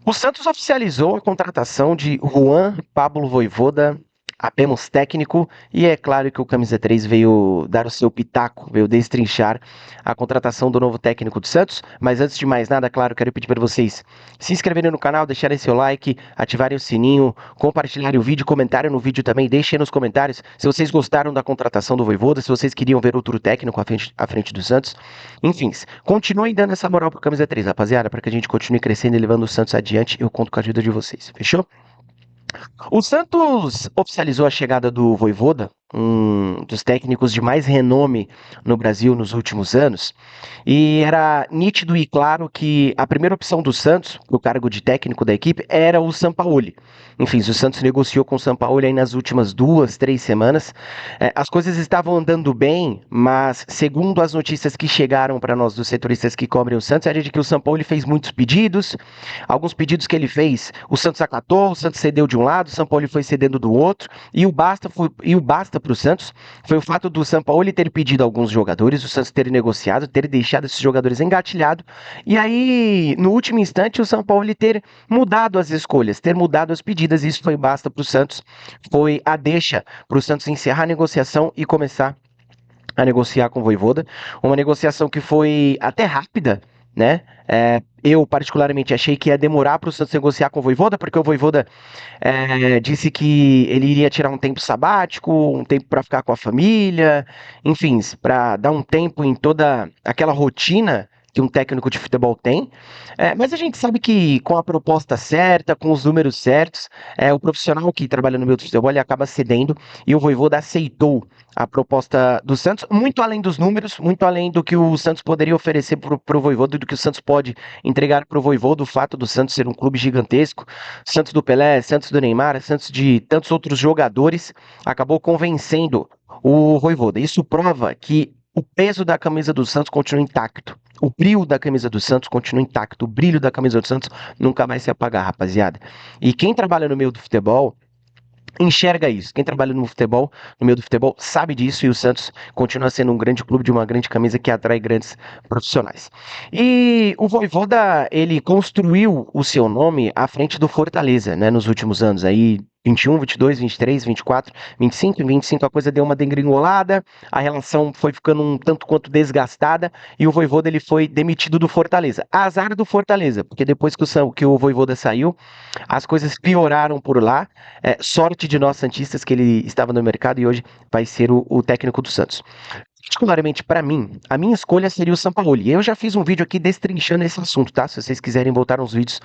O Santos oficializou a contratação de Juan Pablo Vojvoda, apenas técnico, e é claro que o Camisa 3 veio dar o seu pitaco, veio destrinchar a contratação do novo técnico do Santos. Mas antes de mais nada, claro, quero pedir para vocês se inscreverem no canal, deixarem seu like, ativarem o sininho, compartilharem o vídeo, comentarem no vídeo também, deixem nos comentários se vocês gostaram da contratação do Vojvoda, se vocês queriam ver outro técnico à frente do Santos. Enfim, continuem dando essa moral pro Camisa 3, rapaziada, para que a gente continue crescendo e levando o Santos adiante. Eu conto com a ajuda de vocês, fechou? O Santos oficializou a chegada do Vojvoda, um dos técnicos de mais renome no Brasil nos últimos anos, e era nítido e claro que a primeira opção do Santos, para o cargo de técnico da equipe, era o Sampaoli. Enfim, o Santos negociou com o Sampaoli aí nas últimas 2, 3 semanas. As coisas estavam andando bem, mas segundo as notícias que chegaram para nós, dos setoristas que cobrem o Santos, era de que o Sampaoli fez muitos pedidos. Alguns pedidos que ele fez, o Santos acatou, o Santos cedeu de um lado, o São Paulo foi cedendo do outro, e o basta para o Santos foi o fato do São Paulo ter pedido alguns jogadores, o Santos ter negociado, ter deixado esses jogadores engatilhados, e aí, no último instante, o São Paulo ter mudado as escolhas, ter mudado as pedidas, e isso foi basta para o Santos, foi a deixa para o Santos encerrar a negociação e começar a negociar com o Vojvoda, uma negociação que foi até rápida, né? Eu particularmente achei que ia demorar para o Santos negociar com o Vojvoda, porque o Vojvoda disse que ele iria tirar um tempo sabático, um tempo para ficar com a família, enfim, para dar um tempo em toda aquela rotina que um técnico de futebol tem. Mas a gente sabe que com a proposta certa, com os números certos, o profissional que trabalha no meio do futebol ele acaba cedendo e o Vojvoda aceitou a proposta do Santos, muito além dos números, muito além do que o Santos poderia oferecer para o Vojvoda, do que o Santos pode entregar para o Vojvoda, o fato do Santos ser um clube gigantesco, Santos do Pelé, Santos do Neymar, Santos de tantos outros jogadores, acabou convencendo o Vojvoda. Isso prova que o peso da camisa do Santos continua intacto. O brilho da camisa do Santos continua intacto. O brilho da camisa do Santos nunca vai se apagar, rapaziada. E quem trabalha no meio do futebol enxerga isso. Quem trabalha no futebol, no meio do futebol, sabe disso e o Santos continua sendo um grande clube de uma grande camisa que atrai grandes profissionais. E o Vojvoda, ele construiu o seu nome à frente do Fortaleza, né, nos últimos anos. Aí 21, 22, 23, 24, 25, em 25 a coisa deu uma degringolada, a relação foi ficando um tanto quanto desgastada e o Vojvoda ele foi demitido do Fortaleza. Azar do Fortaleza, porque depois que o Vojvoda saiu, as coisas pioraram por lá. Sorte de nós Santistas que ele estava no mercado e hoje vai ser o técnico do Santos. Particularmente para mim, a minha escolha seria o Sampaoli. Eu já fiz um vídeo aqui destrinchando esse assunto, tá? Se vocês quiserem voltar nos vídeos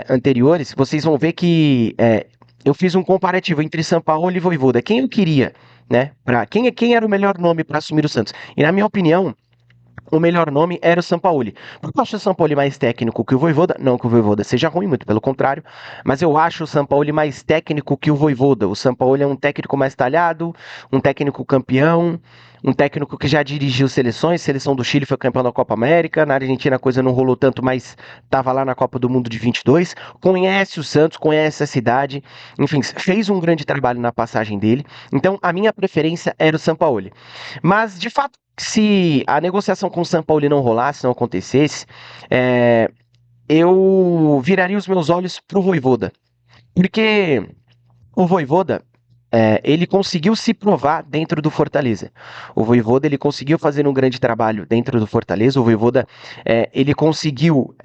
anteriores, vocês vão ver que eu fiz um comparativo entre Sampaoli e Vojvoda. Quem eu queria, né? Quem era o melhor nome para assumir o Santos? E na minha opinião, o melhor nome era o Sampaoli. Porque eu acho o Sampaoli mais técnico que o Vojvoda. Não que o Vojvoda seja ruim, muito pelo contrário. Mas eu acho o Sampaoli mais técnico que o Vojvoda. O Sampaoli é um técnico mais talhado, um técnico campeão, um técnico que já dirigiu seleções. Seleção do Chile foi campeão da Copa América. Na Argentina a coisa não rolou tanto, mas estava lá na Copa do Mundo de 22. Conhece o Santos, conhece a cidade. Enfim, fez um grande trabalho na passagem dele. Então a minha preferência era o Sampaoli. Mas, de fato, se a negociação com o São Paulo não rolasse, não acontecesse, é, eu viraria os meus olhos para o Vojvoda. Porque o Vojvoda, ele conseguiu se provar dentro do Fortaleza. O Vojvoda, ele conseguiu fazer um grande trabalho dentro do Fortaleza. O Vojvoda, ele conseguiu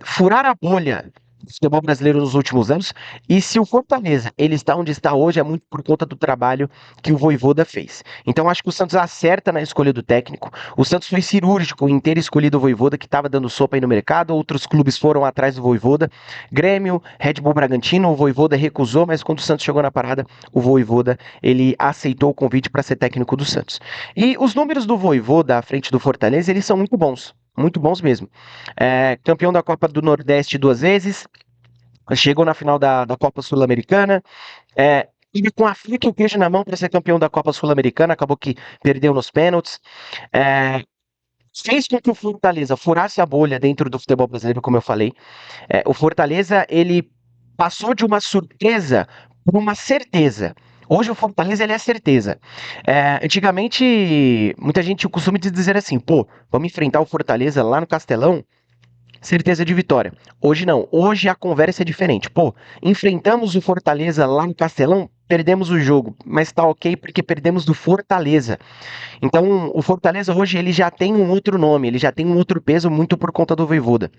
furar a bolha do futebol brasileiro nos últimos anos. E se o Fortaleza ele está onde está hoje, é muito por conta do trabalho que o Vojvoda fez. Então, acho que o Santos acerta na escolha do técnico. O Santos foi cirúrgico em ter escolhido o Vojvoda, que estava dando sopa aí no mercado. Outros clubes foram atrás do Vojvoda. Grêmio, Red Bull Bragantino, o Vojvoda recusou, mas quando o Santos chegou na parada, o Vojvoda ele aceitou o convite para ser técnico do Santos. E os números do Vojvoda à frente do Fortaleza, eles são muito bons. Muito bons mesmo. Campeão da Copa do Nordeste 2 vezes, chegou na final da Copa Sul-Americana, indo com a faca e o queijo na mão para ser campeão da Copa Sul-Americana, acabou que perdeu nos pênaltis. É, Fez com que o Fortaleza furasse a bolha dentro do futebol brasileiro, como eu falei. O Fortaleza, ele passou de uma surpresa para uma certeza. Hoje o Fortaleza ele é certeza. Antigamente, muita gente costuma dizer assim, pô, vamos enfrentar o Fortaleza lá no Castelão? certeza de vitória. Hoje não. Hoje a conversa é diferente. Pô, enfrentamos o Fortaleza lá no Castelão, perdemos o jogo, mas tá ok porque perdemos do Fortaleza. Então, o Fortaleza hoje ele já tem um outro nome, ele já tem um outro peso muito por conta do Vojvoda.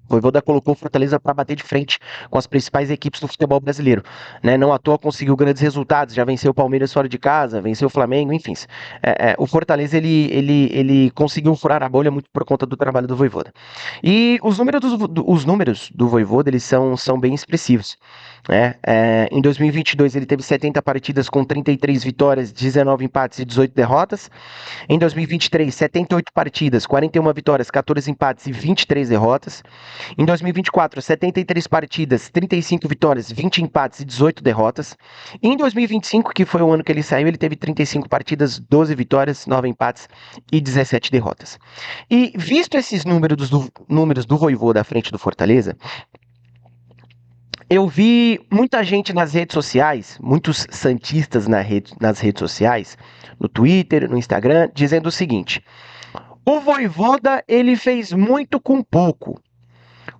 O Vojvoda colocou o Fortaleza para bater de frente com as principais equipes do futebol brasileiro, né? Não à toa conseguiu grandes resultados, já venceu o Palmeiras fora de casa, venceu o Flamengo, enfim. O Fortaleza ele conseguiu furar a bolha muito por conta do trabalho do Vojvoda. E os números do Vojvoda eles são bem expressivos. Né? Em 2022 ele teve 70 partidas com 33 vitórias, 19 empates e 18 derrotas. Em 2023, 78 partidas, 41 vitórias, 14 empates e 23 derrotas. Em 2024, 73 partidas, 35 vitórias, 20 empates e 18 derrotas. Em 2025, que foi o ano que ele saiu, ele teve 35 partidas, 12 vitórias, 9 empates e 17 derrotas. E visto esses números do Vojvoda à frente do Fortaleza, eu vi muita gente nas redes sociais, muitos santistas nas redes sociais, no Twitter, no Instagram, dizendo o seguinte: o Vojvoda ele fez muito com pouco.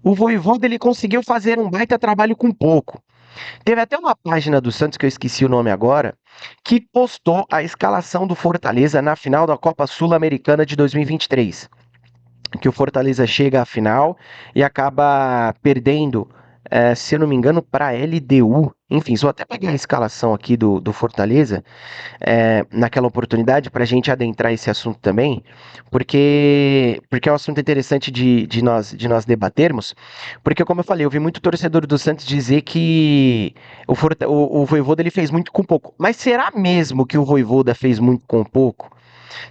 O Vojvoda ele conseguiu fazer um baita trabalho com pouco. Teve até uma página do Santos, que eu esqueci o nome agora, que postou a escalação do Fortaleza na final da Copa Sul-Americana de 2023. Que o Fortaleza chega à final e acaba perdendo, se eu não me engano, para a LDU. Enfim, só até pegar a escalação aqui do Fortaleza naquela oportunidade para a gente adentrar esse assunto também, porque é um assunto interessante de nós debatermos, porque como eu falei, eu vi muito torcedor do Santos dizer que o Vojvoda ele fez muito com pouco. Mas será mesmo que o Vojvoda fez muito com pouco?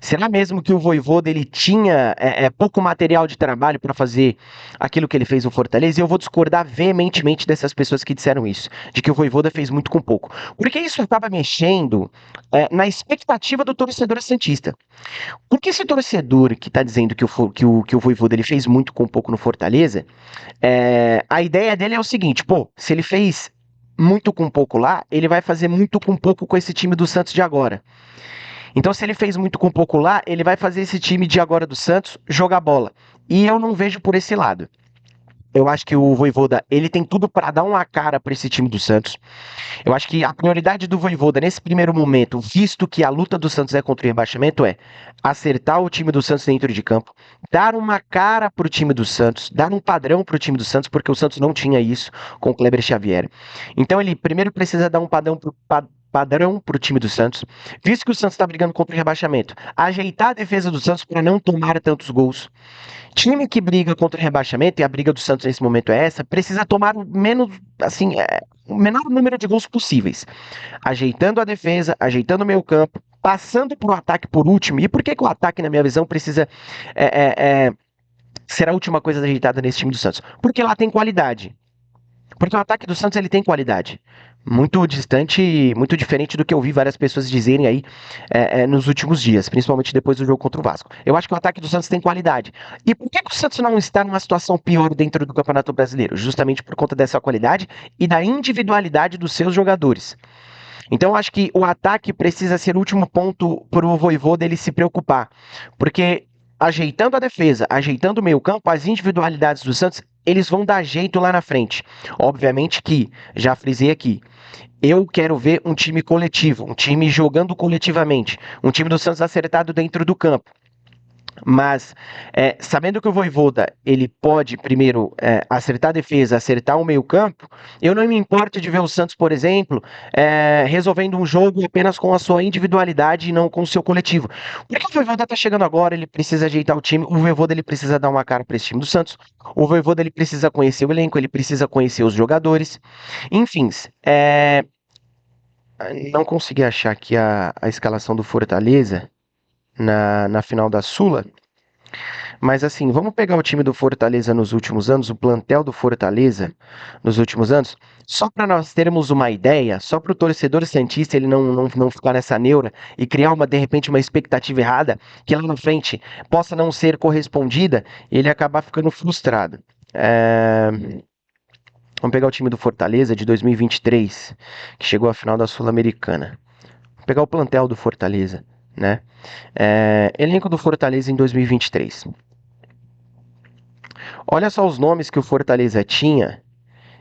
Será mesmo que o Vojvoda ele tinha pouco material de trabalho para fazer aquilo que ele fez no Fortaleza? E eu vou discordar veementemente dessas pessoas que disseram isso, de que o Vojvoda fez muito com pouco. Porque isso acaba mexendo na expectativa do torcedor santista. Porque esse torcedor que está dizendo que o Vojvoda ele fez muito com pouco no Fortaleza, a ideia dele é o seguinte: pô, se ele fez muito com pouco lá, ele vai fazer muito com pouco com esse time do Santos de agora. Então, se ele fez muito com pouco lá, ele vai fazer esse time de agora do Santos jogar bola. E eu não vejo por esse lado. Eu acho que o Vojvoda, ele tem tudo para dar uma cara para esse time do Santos. Eu acho que a prioridade do Vojvoda nesse primeiro momento, visto que a luta do Santos é contra o rebaixamento, é acertar o time do Santos dentro de campo, dar uma cara para o time do Santos, dar um padrão para o time do Santos, porque o Santos não tinha isso com o Kleber Xavier. Então ele primeiro precisa dar um padrão para o time do Santos, visto que o Santos está brigando contra o rebaixamento, ajeitar a defesa do Santos para não tomar tantos gols. Time que briga contra o rebaixamento, e a briga do Santos nesse momento é essa, precisa tomar o menos, assim, o menor número de gols possíveis. Ajeitando a defesa, ajeitando o meio campo, passando para o ataque por último. E por que o ataque, na minha visão, precisa é, é, é, ser a última coisa ajeitada nesse time do Santos? Porque lá tem qualidade. Porque o ataque do Santos ele tem qualidade. Muito distante, muito diferente do que eu vi várias pessoas dizerem aí nos últimos dias, principalmente depois do jogo contra o Vasco. Eu acho que o ataque do Santos tem qualidade. E por que o Santos não está numa situação pior dentro do Campeonato Brasileiro? Justamente por conta dessa qualidade e da individualidade dos seus jogadores. Então, eu acho que o ataque precisa ser o último ponto para o Vojvoda dele se preocupar. Porque ajeitando a defesa, ajeitando o meio-campo, as individualidades do Santos, eles vão dar jeito lá na frente. Obviamente que, já frisei aqui, eu quero ver um time coletivo, um time jogando coletivamente, um time do Santos acertado dentro do campo. Mas, sabendo que o Vojvoda ele pode, primeiro, acertar a defesa, acertar o meio-campo, eu não me importo de ver o Santos, por exemplo, resolvendo um jogo apenas com a sua individualidade e não com o seu coletivo. Porque o Vojvoda está chegando agora, ele precisa ajeitar o time, o Vojvoda ele precisa dar uma cara para esse time do Santos, o Vojvoda ele precisa conhecer o elenco, ele precisa conhecer os jogadores. Enfim, não consegui achar aqui a escalação do Fortaleza na final da Sula. Mas assim, vamos pegar o time do Fortaleza nos últimos anos, o plantel do Fortaleza nos últimos anos, só para nós termos uma ideia, só para o torcedor santista ele não ficar nessa neura e criar de repente uma expectativa errada que lá na frente possa não ser correspondida e ele acabar ficando frustrado. Vamos pegar o time do Fortaleza de 2023, que chegou à final da Sul-Americana. Vamos pegar o plantel do Fortaleza, né? Elenco do Fortaleza em 2023. Olha só os nomes que o Fortaleza tinha,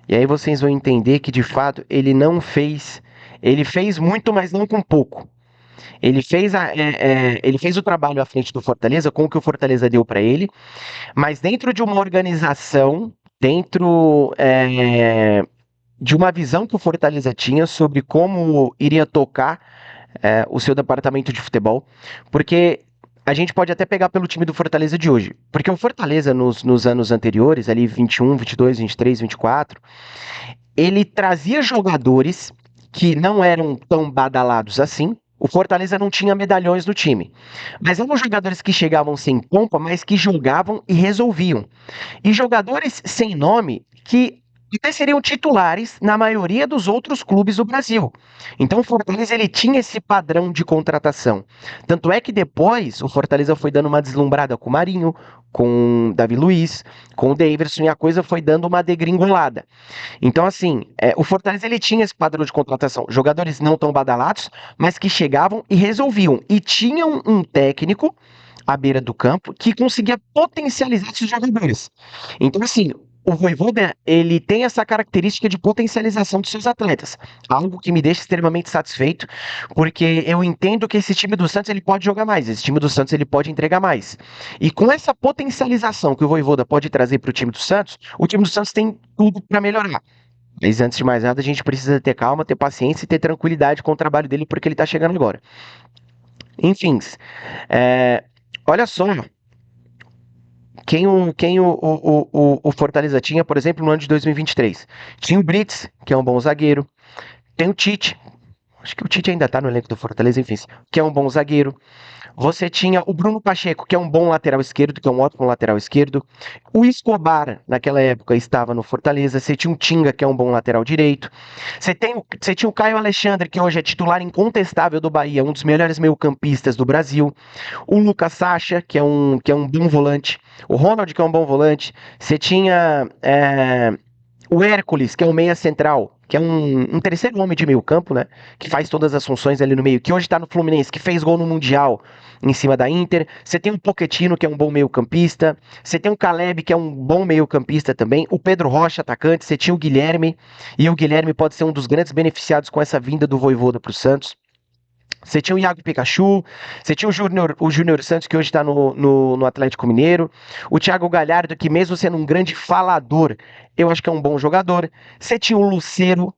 e aí vocês vão entender que de fato ele não fez. Ele fez muito, mas não com pouco. Ele fez o trabalho à frente do Fortaleza com o que o Fortaleza deu para ele, mas dentro de uma organização, dentro de uma visão que o Fortaleza tinha sobre como iria tocar o seu departamento de futebol, porque a gente pode até pegar pelo time do Fortaleza de hoje, porque o Fortaleza nos anos anteriores, ali 21, 22, 23, 24, ele trazia jogadores que não eram tão badalados assim. O Fortaleza não tinha medalhões no time, mas eram jogadores que chegavam sem pompa, mas que jogavam e resolviam. E jogadores sem nome que até seriam titulares na maioria dos outros clubes do Brasil. Então o Fortaleza ele tinha esse padrão de contratação. Tanto é que depois o Fortaleza foi dando uma deslumbrada com o Marinho, com o Davi Luiz, com o Daverson, e a coisa foi dando uma degringolada. Então, assim, o Fortaleza ele tinha esse padrão de contratação. Jogadores não tão badalados, mas que chegavam e resolviam. E tinham um técnico à beira do campo que conseguia potencializar esses jogadores. Então, assim, o Vojvoda, ele tem essa característica de potencialização dos seus atletas, algo que me deixa extremamente satisfeito, porque eu entendo que esse time do Santos ele pode jogar mais, esse time do Santos ele pode entregar mais. E com essa potencialização que o Vojvoda pode trazer para o time do Santos tem tudo para melhorar. Mas antes de mais nada, a gente precisa ter calma, ter paciência e ter tranquilidade com o trabalho dele, porque ele está chegando agora. Enfim, é, olha só, quem o Fortaleza tinha, por exemplo, no ano de 2023. Tinha o Brits, que é um bom zagueiro. Tem o Tite, acho que o Tite ainda tá no elenco do Fortaleza, enfim, que é um bom zagueiro. Você tinha o Bruno Pacheco, que é um bom lateral esquerdo, que é um ótimo lateral esquerdo. O Escobar, naquela época, estava no Fortaleza. Você tinha o Tinga, que é um bom lateral direito. Você tinha o Caio Alexandre, que hoje é titular incontestável do Bahia, um dos melhores meio-campistas do Brasil. O Lucas Sacha, que é um bom volante. O Ronald, que é um bom volante. Você tinha o Hércules, que é um meia central, que é um terceiro homem de meio campo, né? Que faz todas as funções ali no meio, que hoje tá no Fluminense, que fez gol no Mundial em cima da Inter. Você tem o Pochettino, que é um bom meio campista. Você tem o Caleb, que é um bom meio campista também. O Pedro Rocha, atacante. Você tinha o Guilherme, e o Guilherme pode ser um dos grandes beneficiados com essa vinda do Vojvoda pro Santos. Você tinha o Iago Pikachu, você tinha o Júnior Santos, que hoje está no Atlético Mineiro, o Thiago Galhardo, que mesmo sendo um grande falador, eu acho que é um bom jogador. Você tinha o Lucero,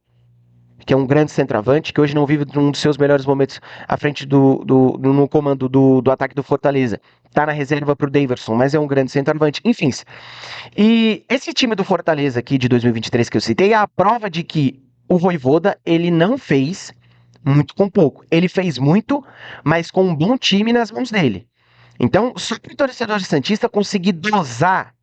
que é um grande centroavante, que hoje não vive um dos seus melhores momentos à frente no comando do ataque do Fortaleza. Tá na reserva para o Daverson, mas é um grande centroavante. Enfim, e esse time do Fortaleza aqui de 2023 que eu citei é a prova de que o Vojvoda, ele não fez muito com pouco. Ele fez muito, mas com um bom time nas mãos dele. Então, só para o torcedor santista conseguir dosar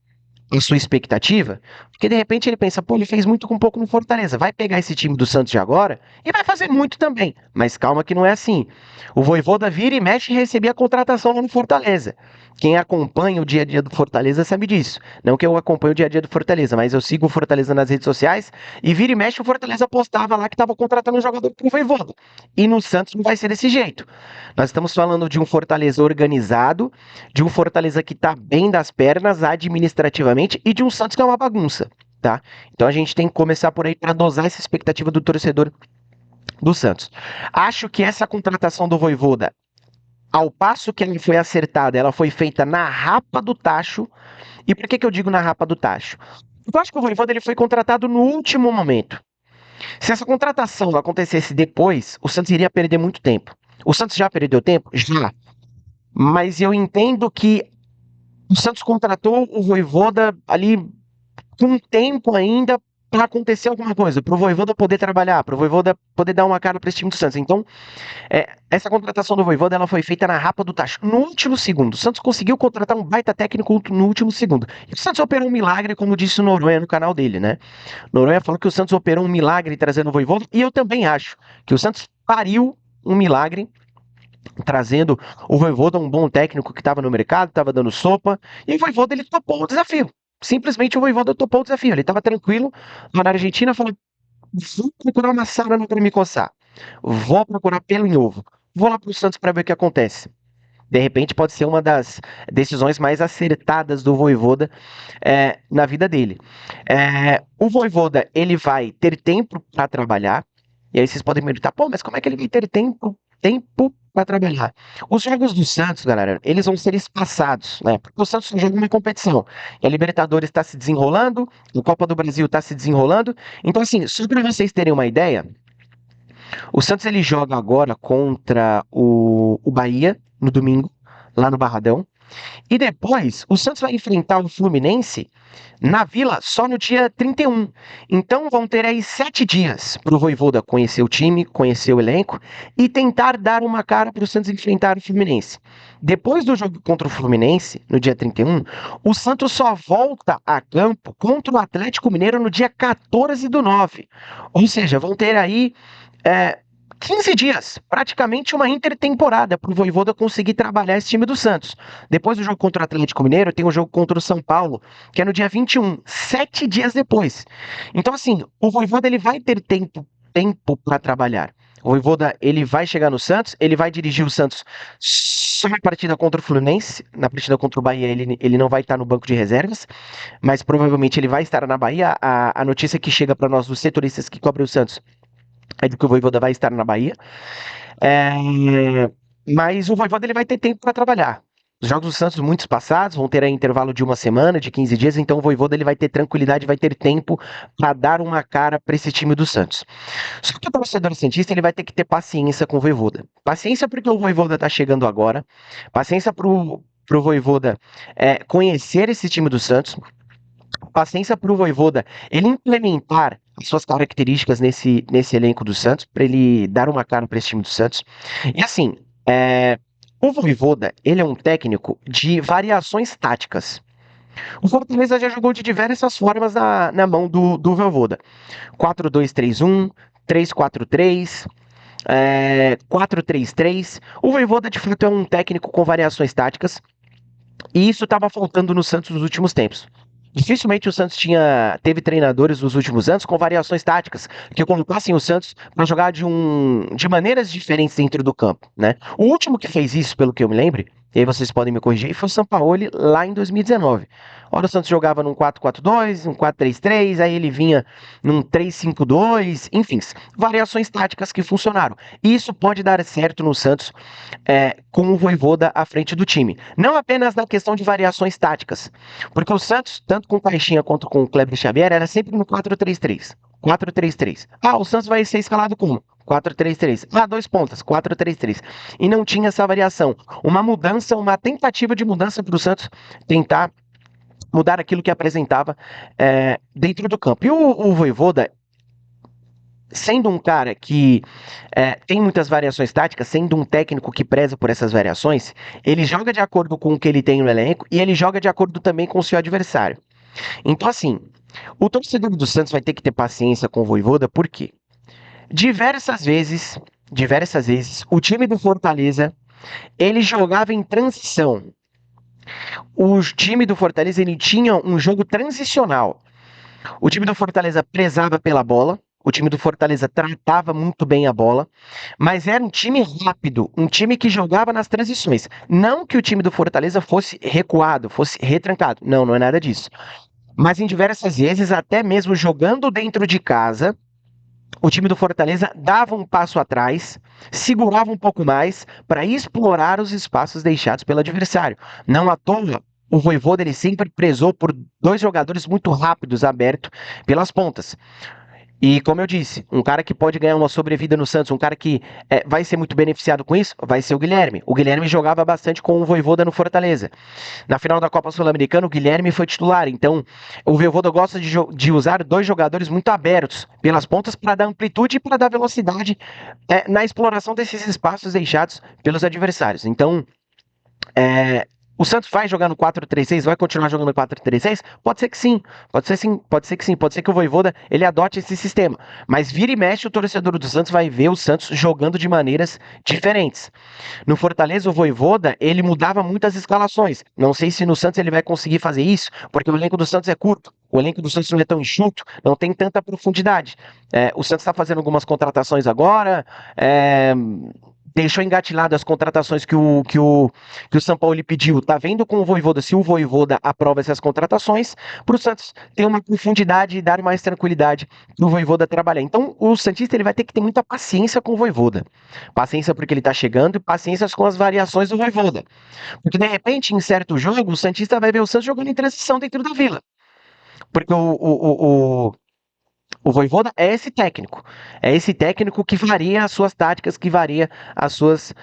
a sua expectativa, porque de repente ele pensa, pô, ele fez muito com pouco no Fortaleza, vai pegar esse time do Santos de agora e vai fazer muito também. Mas calma que não é assim. O Vojvoda vira e mexe e recebia a contratação lá no Fortaleza. Quem acompanha o dia a dia do Fortaleza sabe disso. Não que eu acompanhe o dia a dia do Fortaleza, mas eu sigo o Fortaleza nas redes sociais e vira e mexe o Fortaleza postava lá que estava contratando um jogador pro Vojvoda. E no Santos não vai ser desse jeito. Nós estamos falando de um Fortaleza organizado, de um Fortaleza que está bem das pernas administrativamente e de um Santos que é uma bagunça, tá? Então a gente tem que começar por aí para dosar essa expectativa do torcedor do Santos. Acho que essa contratação do Vojvoda, ao passo que ela foi acertada, ela foi feita na rapa do tacho. E por que eu digo na rapa do tacho? Eu acho que o Vojvoda ele foi contratado no último momento. Se essa contratação acontecesse depois, o Santos iria perder muito tempo. O Santos já perdeu tempo? Já. Mas eu entendo que o Santos contratou o Vojvoda ali com tempo ainda para acontecer alguma coisa, para o Vojvoda poder trabalhar, para o Vojvoda poder dar uma cara para esse time do Santos. Então, essa contratação do Vojvoda ela foi feita na rapa do tacho, no último segundo. O Santos conseguiu contratar um baita técnico no último segundo. E o Santos operou um milagre, como disse o Noronha no canal dele, né? Noronha falou que o Santos operou um milagre trazendo o Vojvoda, e eu também acho que o Santos pariu um milagre trazendo o Vojvoda, um bom técnico que estava no mercado, estava dando sopa, e o Vojvoda ele topou o desafio. Simplesmente o Vojvoda topou o desafio. Ele estava tranquilo lá na Argentina, falou: vou procurar uma sarna para me coçar, vou procurar pelo em ovo, vou lá para o Santos para ver o que acontece. De repente pode ser uma das decisões mais acertadas do Vojvoda na vida dele. O Vojvoda, ele vai ter tempo para trabalhar, e aí vocês podem me perguntar, pô, mas como é que ele vai ter tempo para trabalhar? Os jogos do Santos, galera, eles vão ser espaçados, né? Porque o Santos joga uma competição. E a Libertadores está se desenrolando, a Copa do Brasil está se desenrolando. Então, assim, só para vocês terem uma ideia, o Santos ele joga agora contra o Bahia no domingo, lá no Barradão. E depois o Santos vai enfrentar o Fluminense na Vila só no dia 31. Então vão ter aí 7 dias para o Vojvoda conhecer o time, conhecer o elenco e tentar dar uma cara para o Santos enfrentar o Fluminense. Depois do jogo contra o Fluminense, no dia 31, o Santos só volta a campo contra o Atlético Mineiro no dia 14/9. Ou seja, vão ter aí é, 15 dias, praticamente uma intertemporada para o Vojvoda conseguir trabalhar esse time do Santos. Depois do jogo contra o Atlético Mineiro, tem o jogo contra o São Paulo, que é no dia 21, 7 dias depois. Então, assim, o Vojvoda ele vai ter tempo para trabalhar. O Vojvoda ele vai chegar no Santos, ele vai dirigir o Santos só na partida contra o Fluminense, na partida contra o Bahia ele não vai estar no banco de reservas, mas provavelmente ele vai estar na Bahia. A notícia que chega para nós, dos setoristas que cobrem o Santos, é de que o Vojvoda vai estar na Bahia. É, mas o Vojvoda ele vai ter tempo para trabalhar. Os jogos do Santos muito espaçados, vão ter aí intervalo de uma semana, de 15 dias, então o Vojvoda ele vai ter tranquilidade, vai ter tempo para dar uma cara para esse time do Santos. Só que o torcedor santista ele vai ter que ter paciência com o Vojvoda. Paciência porque o Vojvoda está chegando agora, paciência pro Vojvoda conhecer esse time do Santos, paciência para o Vojvoda ele implementar as suas características nesse elenco do Santos, para ele dar uma cara para esse time do Santos. E assim, o Vojvoda, ele é um técnico de variações táticas. O Fortaleza já jogou de diversas formas na mão do Vojvoda. 4-2-3-1, 3-4-3, 4-3-3. O Vojvoda, de fato, é um técnico com variações táticas, e isso estava faltando no Santos nos últimos tempos. Dificilmente o Santos teve treinadores nos últimos anos com variações táticas, que colocassem o Santos para jogar de maneiras diferentes dentro do campo, né? O último que fez isso, pelo que eu me lembre, e aí vocês podem me corrigir, foi o Sampaoli lá em 2019. Ora, o Santos jogava num 4-4-2, um 4-3-3, aí ele vinha num 3-5-2, enfim, variações táticas que funcionaram. E isso pode dar certo no Santos com o Vojvoda à frente do time. Não apenas na questão de variações táticas, porque o Santos, tanto com o Caixinha quanto com o Kleber Xavier, era sempre no 4-3-3. 4-3-3. Ah, o Santos vai ser escalado como? 4-3-3. Ah, 2 pontas, 4-3-3. E não tinha essa variação. Uma mudança, uma tentativa de mudança para o Santos tentar mudar aquilo que apresentava dentro do campo. E o Vojvoda, sendo um cara que tem muitas variações táticas, sendo um técnico que preza por essas variações, ele joga de acordo com o que ele tem no elenco e ele joga de acordo também com o seu adversário. Então, assim, o torcedor do Santos vai ter que ter paciência com o Vojvoda, porque diversas vezes, o time do Fortaleza, ele jogava em transição. O time do Fortaleza, ele tinha um jogo transicional. O time do Fortaleza prezava pela bola, o time do Fortaleza tratava muito bem a bola, mas era um time rápido, um time que jogava nas transições. Não que o time do Fortaleza fosse recuado, fosse retrancado. Não, não é nada disso. Mas em diversas vezes, até mesmo jogando dentro de casa, o time do Fortaleza dava um passo atrás, segurava um pouco mais para explorar os espaços deixados pelo adversário. Não à toa, o Vojvoda ele sempre prezou por dois jogadores muito rápidos, abertos pelas pontas. E como eu disse, um cara que pode ganhar uma sobrevida no Santos, um cara que vai ser muito beneficiado com isso, vai ser o Guilherme. O Guilherme jogava bastante com o Vojvoda no Fortaleza. Na final da Copa Sul-Americana, o Guilherme foi titular. Então, o Vojvoda gosta de usar dois jogadores muito abertos pelas pontas para dar amplitude e para dar velocidade na exploração desses espaços deixados pelos adversários. Então, o Santos vai jogar no 4-3-6, vai continuar jogando no 4-3-6? Pode ser que sim, pode ser sim, pode ser que sim, pode ser que o Vojvoda ele adote esse sistema. Mas vira e mexe, o torcedor do Santos vai ver o Santos jogando de maneiras diferentes. No Fortaleza, o Vojvoda, ele mudava muitas escalações. Não sei se no Santos ele vai conseguir fazer isso, porque o elenco do Santos é curto. O elenco do Santos não é tão enxuto, não tem tanta profundidade. O Santos está fazendo algumas contratações agora, deixou engatilhado as contratações que o São Paulo pediu, tá vendo com o Vojvoda se o Vojvoda aprova essas contratações, para o Santos ter uma profundidade e dar mais tranquilidade para o Vojvoda trabalhar. Então, o Santista ele vai ter que ter muita paciência com o Vojvoda. Paciência porque ele está chegando e paciência com as variações do Vojvoda. Porque, de repente, em certo jogo, o Santista vai ver o Santos jogando em transição dentro da Vila. Porque o Vojvoda é esse técnico que varia as suas táticas, que varia as suas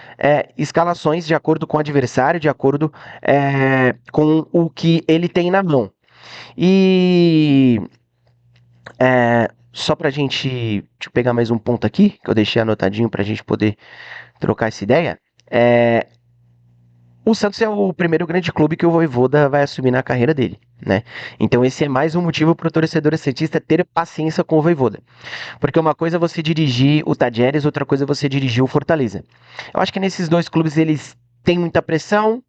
escalações de acordo com o adversário, de acordo com o que ele tem na mão. E só pra gente, deixa eu pegar mais um ponto aqui, que eu deixei anotadinho pra gente poder trocar essa ideia. O Santos é o primeiro grande clube que o Vojvoda vai assumir na carreira dele, né? Então esse é mais um motivo para o torcedor santista ter paciência com o Vojvoda. Porque uma coisa é você dirigir o Tadjeres, outra coisa é você dirigir o Fortaleza. Eu acho que nesses dois clubes eles têm muita pressão,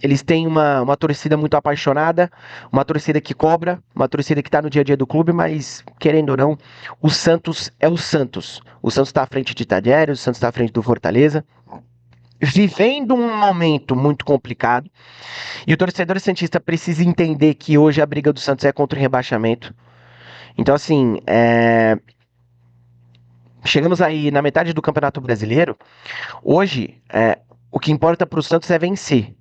eles têm uma torcida muito apaixonada, uma torcida que cobra, uma torcida que está no dia a dia do clube, mas, querendo ou não, o Santos é o Santos. O Santos está à frente de Tadjeres, o Santos está à frente do Fortaleza, vivendo um momento muito complicado. E o torcedor santista precisa entender que hoje a briga do Santos é contra o rebaixamento. Então, assim, chegamos aí na metade do Campeonato Brasileiro. Hoje, o que importa para o Santos é vencer.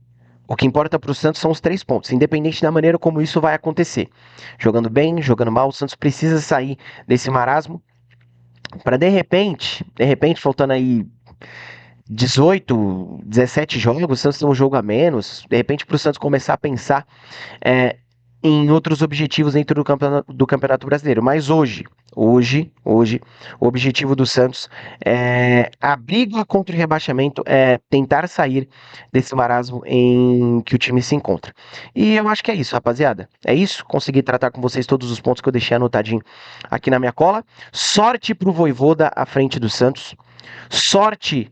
O que importa para o Santos são os 3 pontos, independente da maneira como isso vai acontecer. Jogando bem, jogando mal, o Santos precisa sair desse marasmo para de repente, faltando aí 18, 17 jogos, o Santos tem um jogo a menos, de repente para o Santos começar a pensar é, em outros objetivos dentro do campeonato Brasileiro. Mas hoje, o objetivo do Santos é a briga contra o rebaixamento, é tentar sair desse marasmo em que o time se encontra. E eu acho que é isso, rapaziada. É isso. Consegui tratar com vocês todos os pontos que eu deixei anotadinho aqui na minha cola. Sorte pro Vojvoda à frente do Santos. Sorte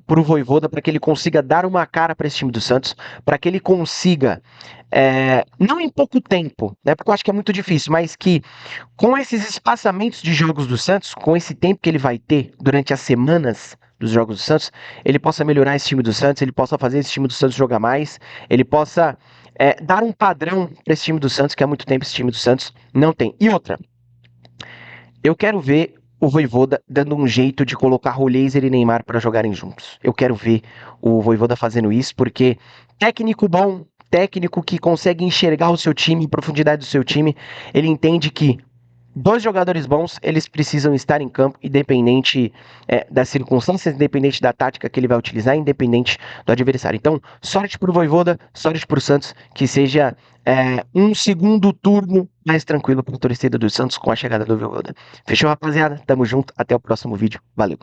para o Vojvoda, para que ele consiga dar uma cara para esse time do Santos, para que ele consiga, não em pouco tempo, né, porque eu acho que é muito difícil, mas que com esses espaçamentos de jogos do Santos, com esse tempo que ele vai ter durante as semanas dos jogos do Santos, ele possa melhorar esse time do Santos, ele possa fazer esse time do Santos jogar mais, ele possa dar um padrão para esse time do Santos, que há muito tempo esse time do Santos não tem. E outra, eu quero ver o Vojvoda dando um jeito de colocar Rolheiser e Neymar para jogarem juntos. Eu quero ver o Vojvoda fazendo isso, porque técnico bom, técnico que consegue enxergar o seu time, a profundidade do seu time, ele entende que dois jogadores bons, eles precisam estar em campo, independente das circunstâncias, independente da tática que ele vai utilizar, independente do adversário. Então, sorte pro Vojvoda, sorte pro Santos, que seja um segundo turno mais tranquilo para a torcida do Santos com a chegada do Vojvoda. Fechou, rapaziada? Tamo junto, até o próximo vídeo. Valeu.